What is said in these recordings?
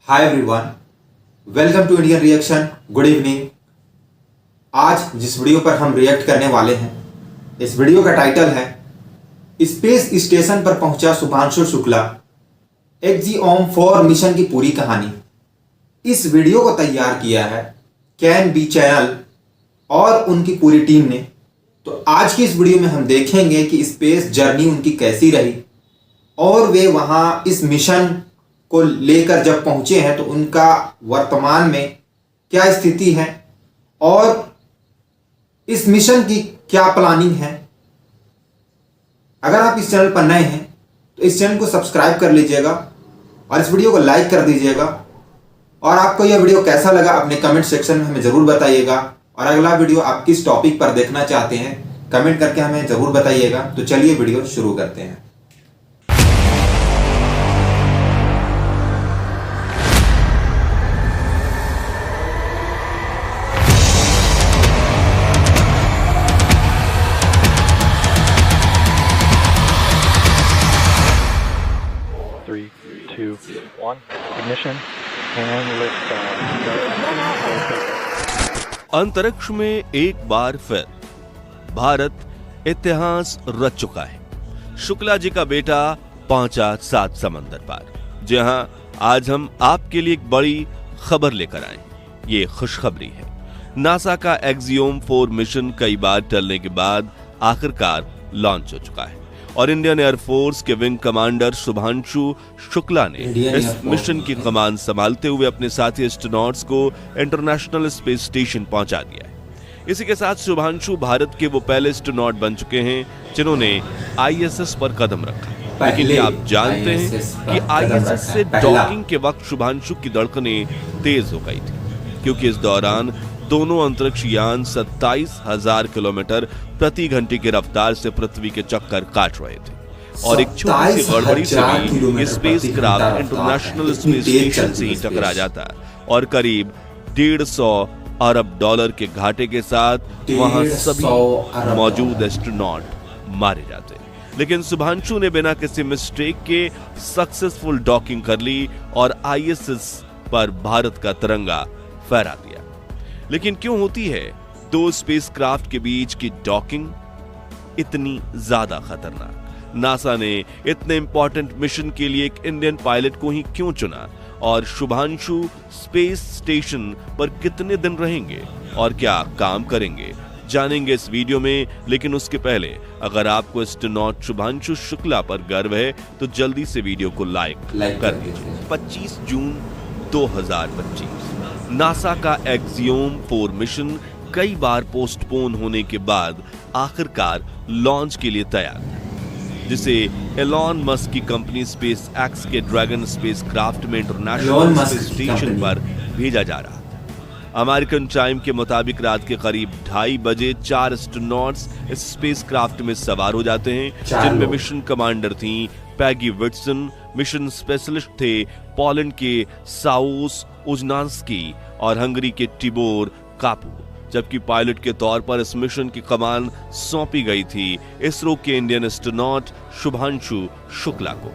Hi everyone, welcome to Indian reaction. Good evening. आज जिस video पर हम रिएक्ट करने वाले हैं, इस वीडियो का टाइटल है स्पेस स्टेशन पर पहुंचा शुभांशु शुक्ला, एक्जिओम-4 मिशन की पूरी कहानी। इस वीडियो को तैयार किया है कैन बी चैनल और उनकी पूरी टीम ने। तो आज की इस वीडियो में हम देखेंगे कि स्पेस जर्नी उनकी कैसी रही और वे वहां इस मिशन को लेकर जब पहुंचे हैं तो उनका वर्तमान में क्या स्थिति है और इस मिशन की क्या प्लानिंग है। अगर आप इस चैनल पर नए हैं तो इस चैनल को सब्सक्राइब कर लीजिएगा और इस वीडियो को लाइक कर दीजिएगा। और आपको यह वीडियो कैसा लगा अपने कमेंट सेक्शन में हमें ज़रूर बताइएगा। और अगला वीडियो आप किस टॉपिक पर देखना चाहते हैं कमेंट करके हमें ज़रूर बताइएगा। तो चलिए वीडियो शुरू करते हैं। Ignition and lift off. अंतरिक्ष में एक बार फिर भारत इतिहास रच चुका है। शुक्ला जी का बेटा पहुंचा 7 समंदर पार, जहां आज हम आपके लिए एक बड़ी खबर लेकर आए। ये खुशखबरी है, नासा का एक्जिओम-4 मिशन कई बार टलने के बाद आखिरकार लॉन्च हो चुका है और इंडियन एयरफोर्स के विंग कमांडर शुभांशु शुक्ला ने इस मिशन की कमान संभालते हुए अपने साथी एस्ट्रोनॉट्स को इंटरनेशनल स्पेस स्टेशन पहुंचा दिया है। इसी के साथ शुभांशु भारत के वो पहले एस्ट्रोनॉट बन चुके हैं जिन्होंने आईएसएस पर कदम रखा। लेकिन क्या आप जानते हैं कि आईएसएस से डॉकिंग के वक्त शुभांशु की धड़कनें तेज हो गई थी, क्योंकि इस दौरान दोनों अंतरिक्ष यान 27,000 किलोमीटर प्रति घंटे की रफ्तार से पृथ्वी के चक्कर काट रहे थे और एक छोटी सी गड़बड़ी से भी स्पेसक्राफ्ट इंटरनेशनल स्पेस स्टेशन से ही टकरा जाता और करीब $150 अरब के घाटे के साथ वहां सभी मौजूद एस्ट्रोनॉट मारे जाते। लेकिन शुभांशु ने बिना किसी मिस्टेक के सक्सेसफुल डॉकिंग कर ली और आईएसएस पर भारत का तिरंगा फहरा दिया। लेकिन क्यों होती है दो स्पेसक्राफ्ट के बीच की डॉकिंग इतनी ज्यादा खतरनाक? नासा ने इतने इंपॉर्टेंट मिशन के लिए एक इंडियन पायलट को ही क्यों चुना और शुभांशु स्पेस स्टेशन पर कितने दिन रहेंगे और क्या काम करेंगे, जानेंगे इस वीडियो में। लेकिन उसके पहले अगर आपको एस्ट्रोनॉट शुभांशु शुक्ला पर गर्व है तो जल्दी से वीडियो को लाइक कर दीजिए। 25 जून 2025 नासा का एक्जिओम-4 मिशन कई बार पोस्टपोन होने के बाद आखिरकार लॉन्च के लिए तैयार था, जिसे एलॉन मस्क की कंपनी स्पेस एक्स के ड्रैगन स्पेसक्राफ्ट में इंटरनेशनल स्पेस स्टेशन पर भेजा जा रहा था। अमेरिकन टाइम के मुताबिक रात के करीब 2:30 बजे 4 एस्ट्रोनॉट्स इस स्पेसक्राफ्ट में सवार हो जाते हैं, जिनमें मिशन कमांडर थी पैगी विट्सन, मिशन स्पेशलिस्ट थे पोलैंड के साउस उजनास्की और हंगरी के टिबोर कापू, जबकि पायलट के तौर पर इस मिशन की कमान सौंपी गई थी इसरो के इंडियन एस्ट्रोनॉट शुभांशु शुक्ला को।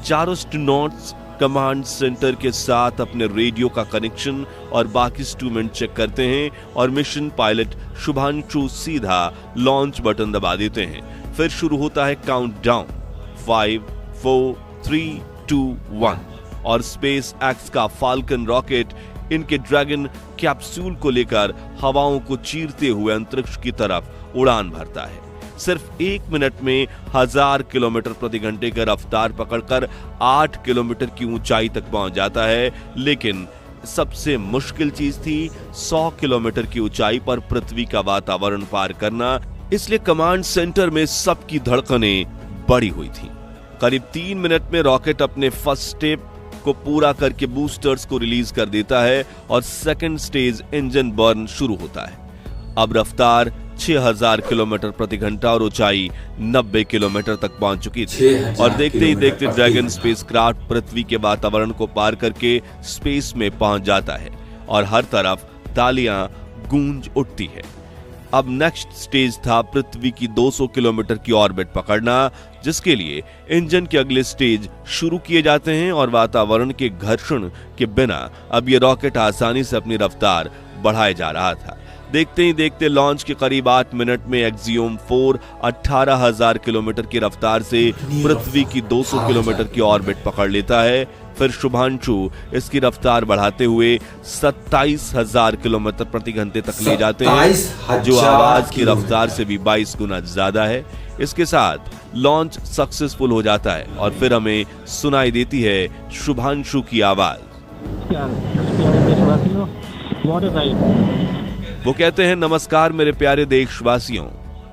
चारों एस्ट्रोनॉट्स कमांड सेंटर के साथ अपने रेडियो का कनेक्शन और बाकी इंस्ट्रूमेंट चेक करते हैं और मिशन पायलट शुभांशु सीधा लॉन्च बटन दबा देते हैं। फिर शुरू होता है काउंटडाउन 5, 4, 3, 2, 1 और स्पेस एक्स का फाल्कन रॉकेट इनके ड्रैगन कैप्सूल को लेकर हवाओं को चीरते हुए अंतरिक्ष की तरफ उड़ान भरता है। सिर्फ 1 मिनट में 1000 किलोमीटर प्रति घंटे की रफ्तार पकड़कर 8 किलोमीटर की ऊंचाई तक पहुंच जाता है। लेकिन सबसे मुश्किल चीज थी 100 किलोमीटर की ऊंचाई पर पृथ्वी का वातावरण पार करना, इसलिए कमांड सेंटर में सबकी धड़कनें बढ़ी हुई थी। करीब 3 मिनट में रॉकेट अपने फर्स्ट स्टेप को पूरा करके बूस्टर्स को रिलीज कर देता है और सेकंड स्टेज इंजन बर्न शुरू होता है। अब रफ्तार 6000 किलोमीटर प्रति घंटा और ऊंचाई 90 किलोमीटर तक पहुंच चुकी थी और देखते ही देखते ड्रैगन स्पेसक्राफ्ट पृथ्वी के वातावरण को पार करके स्पेस में पहुंच जाता है और हर तरफ तालियां गूंज उठती है। अब नेक्स्ट स्टेज था पृथ्वी की 200 किलोमीटर की ऑर्बिट पकड़ना, जिसके लिए इंजन के अगले स्टेज शुरू किए जाते हैं और वातावरण के घर्षण के बिना अब ये रॉकेट आसानी से अपनी रफ्तार बढ़ाए जा रहा था। देखते ही देखते लॉन्च के करीब 8 मिनट में एक्सियोम 4 18,000 किलोमीटर की रफ्तार से पृथ्वी की 200 किलोमीटर की ऑर्बिट पकड़ लेता है। फिर शुभांशु इसकी रफ्तार बढ़ाते हुए 27,000 किलोमीटर प्रति घंटे तक ले जाते हैं, जो आवाज की रफ्तार से भी 22 गुना ज्यादा है। इसके साथ लॉन्च सक्सेसफुल हो जाता है और फिर हमें सुनाई देती है शुभांशु की आवाज। वो कहते हैं, नमस्कार मेरे प्यारे देशवासियों,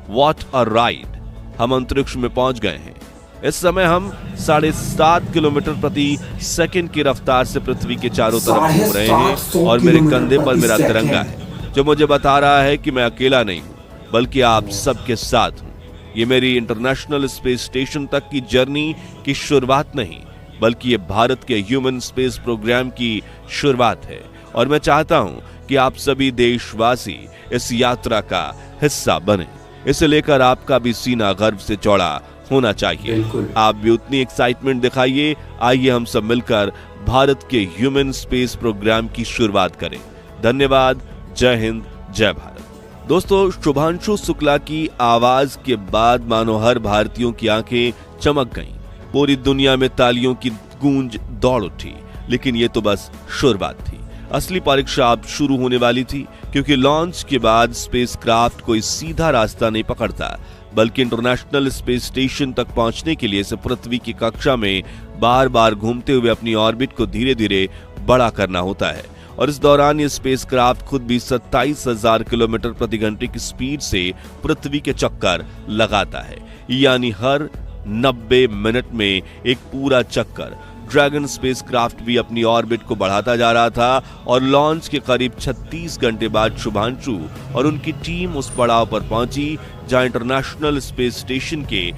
व्हाट अ राइड। हम अंतरिक्ष में पहुंच गए हैं। इस समय हम 7.5 किलोमीटर प्रति सेकंड की रफ्तार से पृथ्वी के चारों तरफ घूम रहे हैं और मेरे कंधे पर मेरा तिरंगा है, जो मुझे बता रहा है कि मैं अकेला नहीं हूं, बल्कि आप सबके साथ हूं। ये मेरी इंटरनेशनल स्पेस स्टेशन तक की जर्नी की शुरुआत नहीं, बल्कि ये भारत के ह्यूमन स्पेस प्रोग्राम की शुरुआत है और मैं चाहता हूं कि आप सभी देशवासी इस यात्रा का हिस्सा बने। इसे लेकर आपका भी सीना गर्व से चौड़ा होना चाहिए। आप भी उतनी एक्साइटमेंट दिखाइए। आइए हम सब मिलकर भारत के ह्यूमन स्पेस प्रोग्राम की शुरुआत करें। धन्यवाद। जय हिंद, जय भारत। दोस्तों, शुभांशु शुक्ला की आवाज के बाद मानो हर भारतीयों की आंखें चमक गईं। पूरी दुनिया में तालियों की गूंज दौड़ उठी। लेकिन ये तो बस शुरुआत थी। असली परीक्षा अब शुरू होने वाली थी, क्योंकि लॉन्च के बाद स्पेसक्राफ्ट कोई सीधा रास्ता नहीं पकड़ता, बल्कि इंटरनेशनल स्पेस स्टेशन तक पहुंचने के लिए इसे पृथ्वी की कक्षा में बार बार घूमते हुए अपनी ऑर्बिट को धीरे धीरे बड़ा करना होता है। और इस दौरान ये स्पेसक्राफ्ट खुद भी 27,000 किलोमीटर प्रति घंटे की स्पीड से पृथ्वी के चक्कर लगाता है, यानी हर 90 मिनट में एक पूरा चक्कर। ड्रैगन स्पेसक्राफ्ट भी अपनी ऑर्बिट को बढ़ाता जा रहा था और लॉन्च के करीब 36 घंटे बाद शुभांशु और उनकी टीम उस पड़ाव पर पहुंची जहां इंटरनेशनल स्पेस स्टेशन के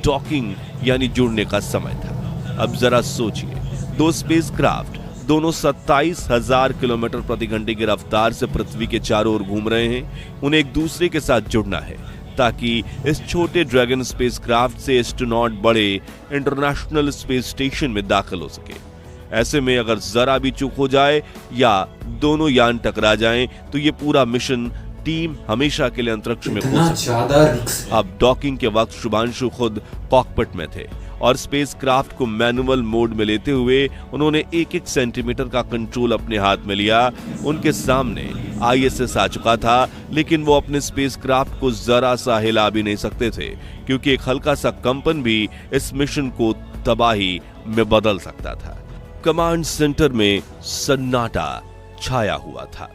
डॉकिंग यानी जुड़ने का समय था। अब जरा सोचिए, दो स्पेसक्राफ्ट दोनों 27,000 किलोमीटर प्रति घंटे की रफ्तार से पृथ्वी के चारों ओर घूम रहे हैं। उन्हें एक दूसरे के साथ जुड़ना है ताकि इस छोटे ड्रैगन स्पेसक्राफ्ट से एस्ट्रोनॉट बड़े इंटरनेशनल स्पेस स्टेशन में दाखिल हो सके। ऐसे में अगर जरा भी चूक हो जाए या दोनों यान टकरा जाएं, तो ये पूरा मिशन टीम हमेशा के लिए अंतरिक्ष में खो सकती। अब डॉकिंग के वक्त शुभांशु खुद कॉकपिट में थे और स्पेसक्राफ्ट को मैनुअल मोड में लेते हुए उन्होंने 1-1 सेंटीमीटर का कंट्रोल अपने हाथ में लिया। उनके सामने आईएसएस आ चुका था, लेकिन वो अपने स्पेसक्राफ्ट को जरा सा हिला भी नहीं सकते थे, क्योंकि एक हल्का सा कंपन भी इस मिशन को तबाही में बदल सकता था। कमांड सेंटर में सन्नाटा छाया हुआ था।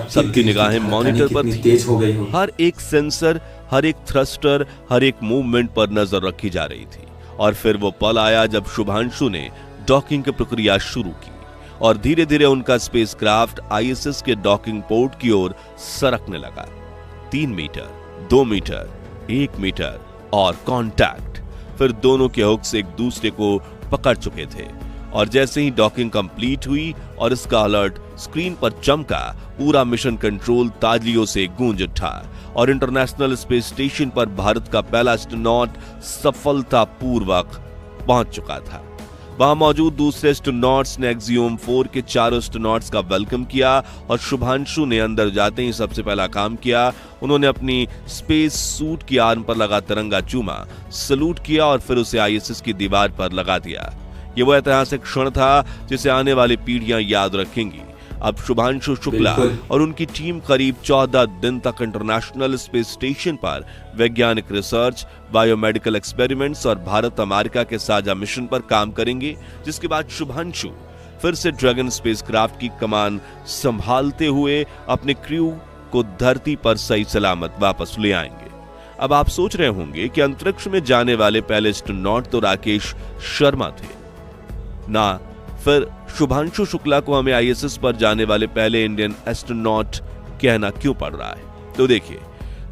सबकी निगाहें मॉनिटर पर थी। हर एक सेंसर, हर एक थ्रस्टर, हर एक मूवमेंट पर नजर रखी जा रही थी। और फिर वो पल आया जब शुभांशु ने डॉकिंग की प्रक्रिया शुरू की और धीरे धीरे उनका स्पेसक्राफ्ट आईएसएस के डॉकिंग पोर्ट की ओर सरकने लगा। 3 मीटर, 2 मीटर, 1 मीटर और कांटेक्ट। फिर दोनों के हुक्स एक दूसरे को पकड़ चुके थे और जैसे ही डॉकिंग कंप्लीट हुई और इसका अलर्ट स्क्रीन पर चमका, पूरा मिशन कंट्रोल तालियों से गूंज उठा और इंटरनेशनल स्पेस स्टेशन पर भारत का पहला एस्ट्रोनॉट सफलतापूर्वक पहुंच चुका था। वहां मौजूद दूसरे एस्ट्रोनॉट्स ने एक्सियोम 4 के चारों एस्ट्रोनॉट्स का वेलकम किया और शुभांशु ने अंदर जाते ही सबसे पहला काम किया, उन्होंने अपनी स्पेस सूट की आर्म पर लगा तिरंगा चूमा, सलूट किया और फिर उसे आईएसएस की दीवार पर लगा दिया। ये वो ऐतिहासिक क्षण था जिसे आने वाली पीढ़ियां याद रखेंगी। अब शुभांशु शुक्ला और उनकी टीम करीब 14 दिन तक इंटरनेशनल स्पेस स्टेशन पर वैज्ञानिक रिसर्च, बायोमेडिकल एक्सपेरिमेंट्स और भारत अमेरिका के साझा मिशन पर काम करेंगे, जिसके बाद शुभांशु फिर से ड्रैगन स्पेसक्राफ्ट की कमान संभालते हुए अपने क्रू को धरती पर सही सलामत वापस ले आएंगे। अब आप सोच रहे होंगे कि अंतरिक्ष में जाने वाले पहले एस्ट्रोनॉट तो राकेश शर्मा थे ना, फिर शुभांशु शुक्ला को हमें आईएसएस पर जाने वाले पहले इंडियन एस्ट्रोनॉट कहना क्यों पड़ रहा है? तो देखिए,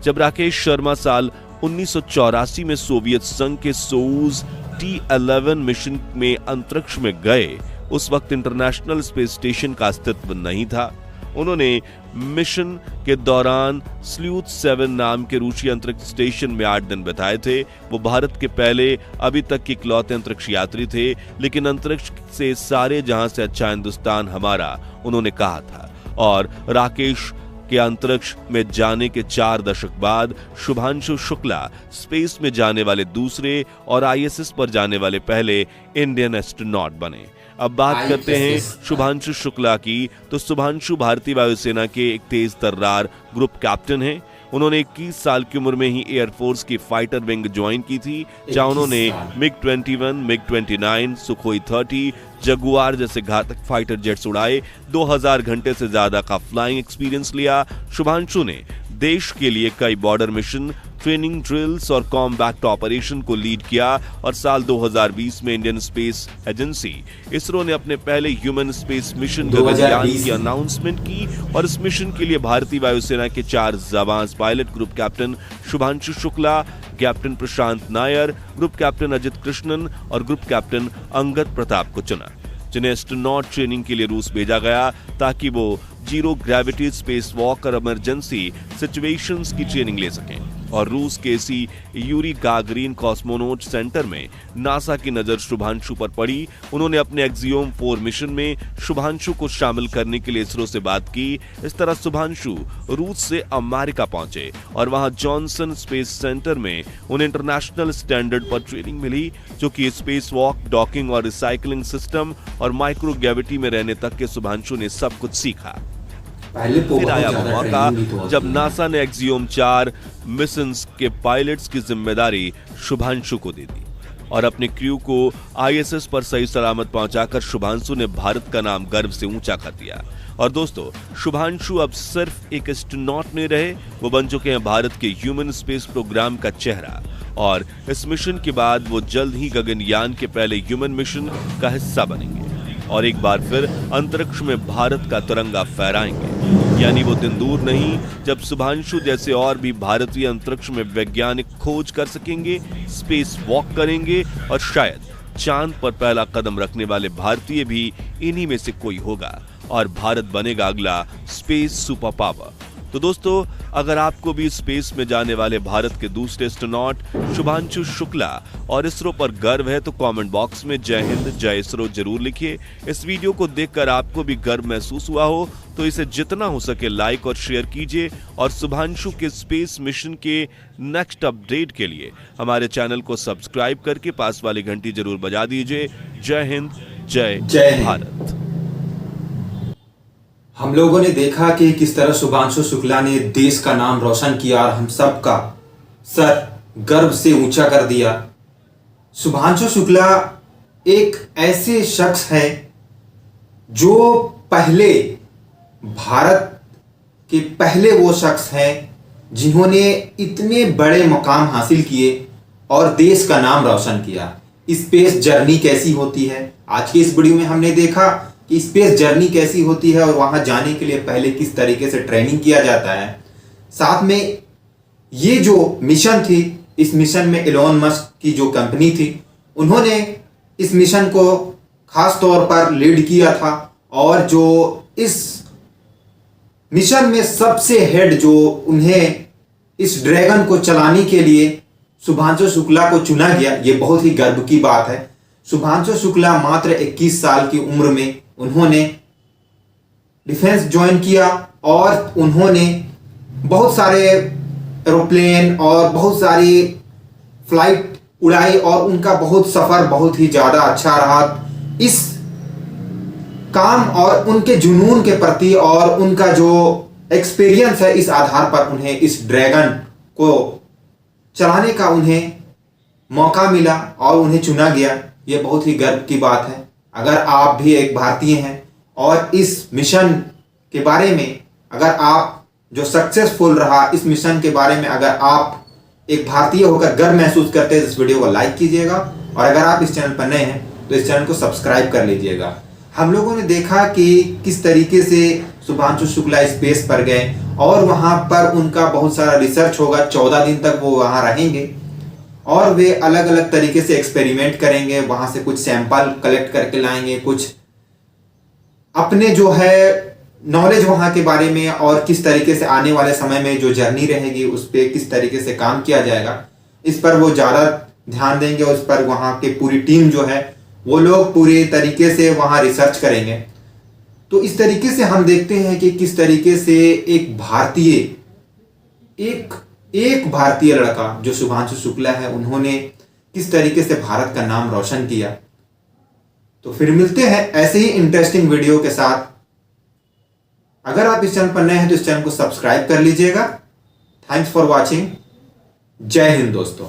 जब राकेश शर्मा साल 1984 में सोवियत संघ के सोयूज T-11 मिशन में अंतरिक्ष में गए, उस वक्त इंटरनेशनल स्पेस स्टेशन का अस्तित्व नहीं था। उन्होंने मिशन के दौरान स्लूथ 7 नाम के रूसी अंतरिक्ष स्टेशन में 8 दिन बिताए थे। वो भारत के पहले अभी तक के इकलौते अंतरिक्ष यात्री थे, लेकिन अंतरिक्ष से सारे जहां से अच्छा हिंदुस्तान हमारा, उन्होंने कहा था। और राकेश के अंतरिक्ष में जाने के 4 दशक बाद शुभांशु शुक्ला स्पेस में जाने वाले दूसरे और आईएसएस पर जाने वाले पहले इंडियन एस्ट्रोनॉट बने। अब बात करते हैं शुभांशु शुक्ला की, तो शुभांशु भारतीय वायुसेना के एक तेज तर्रार ग्रुप कैप्टन हैं। उन्होंने 21 साल की उम्र में ही एयरफोर्स की फाइटर विंग ज्वाइन की थी, जहां उन्होंने मिग-21, मिग-29, सुखोई 30, जगुआर जैसे घातक फाइटर जेट्स उड़ाए। 2000 घंटे से ज्यादा का फ्लाइंग एक्सपीरियंस लिया। शुभांशु ने देश के लिए कई बॉर्डर मिशन, ट्रेनिंग ड्रिल्स और कॉम्बैट ऑपरेशन को लीड किया और साल 2020 में इंडियन स्पेस एजेंसी इसरो ने अपने पहले ह्यूमन स्पेस मिशन गगनयान की अनाउंसमेंट की और इस मिशन के लिए भारतीय वायुसेना के 4 जाबाज pilot group captain Shubhanshu Shukla, captain Prashant Nair, group captain Ajit Krishnan और ग्रुप कैप्टन अंगद प्रताप को चुना, जिन्हें एस्ट्रोनॉट ट्रेनिंग के लिए रूस भेजा गया ताकि वो जीरो ग्रेविटी स्पेस वॉक और इमरजेंसी सिचुएशंस की ट्रेनिंग ले सकें। और रूस के इसी यूरी गागरिन कॉस्मोनॉट सेंटर में नासा की नजर शुभांशु पर पड़ी। उन्होंने अपने एक्सियोम 4 मिशन में शुभांशु को शामिल करने के लिए इसरो से बात की। इस तरह शुभांशु रूस से अमेरिका पहुंचे और वहां जॉनसन स्पेस सेंटर में उन्हें इंटरनेशनल स्टैंडर्ड पर ट्रेनिंग मिली, जो कि स्पेस वॉक, डॉकिंग और रिसाइकलिंग सिस्टम और माइक्रो ग्रेविटी में रहने तक के शुभांशु ने सब कुछ सीखा। फिर आया वो मौका जब नासा ने एक्सियोम 4 मिशंस के पायलट्स की जिम्मेदारी शुभांशु को दे दी और अपने क्रू को आईएसएस पर सही सलामत पहुंचाकर शुभांशु ने भारत का नाम गर्व से ऊंचा कर दिया। और दोस्तों, शुभांशु अब सिर्फ एक एस्ट्रोनॉट नहीं रहे, वो बन चुके हैं भारत के ह्यूमन स्पेस प्रोग्राम का चेहरा। और इस मिशन के बाद वो जल्द ही गगनयान के पहले ह्यूमन मिशन का हिस्सा बनेंगे और एक बार फिर अंतरिक्ष में भारत का तिरंगा फहराएंगे। यानी वो दिन दूर नहीं जब शुभांशु जैसे और भी भारतीय अंतरिक्ष में वैज्ञानिक खोज कर सकेंगे, स्पेस वॉक करेंगे और शायद चांद पर पहला कदम रखने वाले भारतीय भी इन्हीं में से कोई होगा और भारत बनेगा अगला स्पेस सुपर पावर। तो दोस्तों, अगर आपको भी स्पेस में जाने वाले भारत के दूसरे एस्ट्रोनॉट शुभांशु शुक्ला और इसरो पर गर्व है तो कमेंट बॉक्स में जय हिंद, जय इसरो जरूर लिखिए। इस वीडियो को देखकर आपको भी गर्व महसूस हुआ हो तो इसे जितना हो सके लाइक और शेयर कीजिए और शुभांशु के स्पेस मिशन के नेक्स्ट अपडेट के लिए हमारे चैनल को सब्सक्राइब करके पास वाली घंटी जरूर बजा दीजिए। जय हिंद, जय भारत। हम लोगों ने देखा कि किस तरह शुभांशु शुक्ला ने देश का नाम रोशन किया और हम सब का सर गर्व से ऊंचा कर दिया। शुभांशु शुक्ला एक ऐसे शख्स हैं जो पहले भारत के पहले वो शख्स हैं जिन्होंने इतने बड़े मुकाम हासिल किए और देश का नाम रोशन किया। स्पेस जर्नी कैसी होती है, आज की इस वीडियो में हमने देखा कि स्पेस जर्नी कैसी होती है और वहां जाने के लिए पहले किस तरीके से ट्रेनिंग किया जाता है। साथ में ये जो मिशन थी, इस मिशन में एलोन मस्क की जो कंपनी थी, उन्होंने इस मिशन को खास तौर पर लीड किया था और जो इस मिशन में सबसे हेड जो उन्हें इस ड्रैगन को चलाने के लिए शुभांशु शुक्ला को चुना गया, ये बहुत ही गर्व की बात है। शुभांशु शुक्ला मात्र 21 साल की उम्र में उन्होंने डिफेंस ज्वाइन किया और उन्होंने बहुत सारे एरोप्लेन और बहुत सारी फ्लाइट उड़ाई और उनका बहुत सफर बहुत ही ज्यादा अच्छा रहा। इस काम और उनके जुनून के प्रति और उनका जो एक्सपीरियंस है, इस आधार पर उन्हें इस ड्रैगन को चलाने का उन्हें मौका मिला और उन्हें चुना गया। ये बहुत ही गर्व की बात है। अगर आप भी एक भारतीय हैं और इस मिशन के बारे में, अगर आप जो सक्सेसफुल रहा इस मिशन के बारे में, अगर आप एक भारतीय होकर गर्व महसूस करते हैं, इस वीडियो को लाइक कीजिएगा और अगर आप इस चैनल पर नए हैं तो इस चैनल को सब्सक्राइब कर लीजिएगा। हम लोगों ने देखा कि किस तरीके से शुभांशु शुक्ला स्पेस पर गए और वहां पर उनका बहुत सारा रिसर्च होगा। 14 दिन तक वो वहां रहेंगे और वे अलग अलग तरीके से एक्सपेरिमेंट करेंगे, वहां से कुछ सैंपल कलेक्ट करके लाएंगे, कुछ अपने जो है नॉलेज वहाँ के बारे में और किस तरीके से आने वाले समय में जो जर्नी रहेगी उस पर किस तरीके से काम किया जाएगा, इस पर वो ज़्यादा ध्यान देंगे। उस पर वहाँ की पूरी टीम जो है वो लोग पूरी तरीके से वहाँ रिसर्च करेंगे। तो इस तरीके से हम देखते हैं कि किस तरीके से एक भारतीय लड़का जो शुभांशु शुक्ला है, उन्होंने किस तरीके से भारत का नाम रोशन किया। तो फिर मिलते हैं ऐसे ही इंटरेस्टिंग वीडियो के साथ। अगर आप इस चैनल पर नए हैं तो इस चैनल को सब्सक्राइब कर लीजिएगा। Thanks for watching. जय हिंद दोस्तों।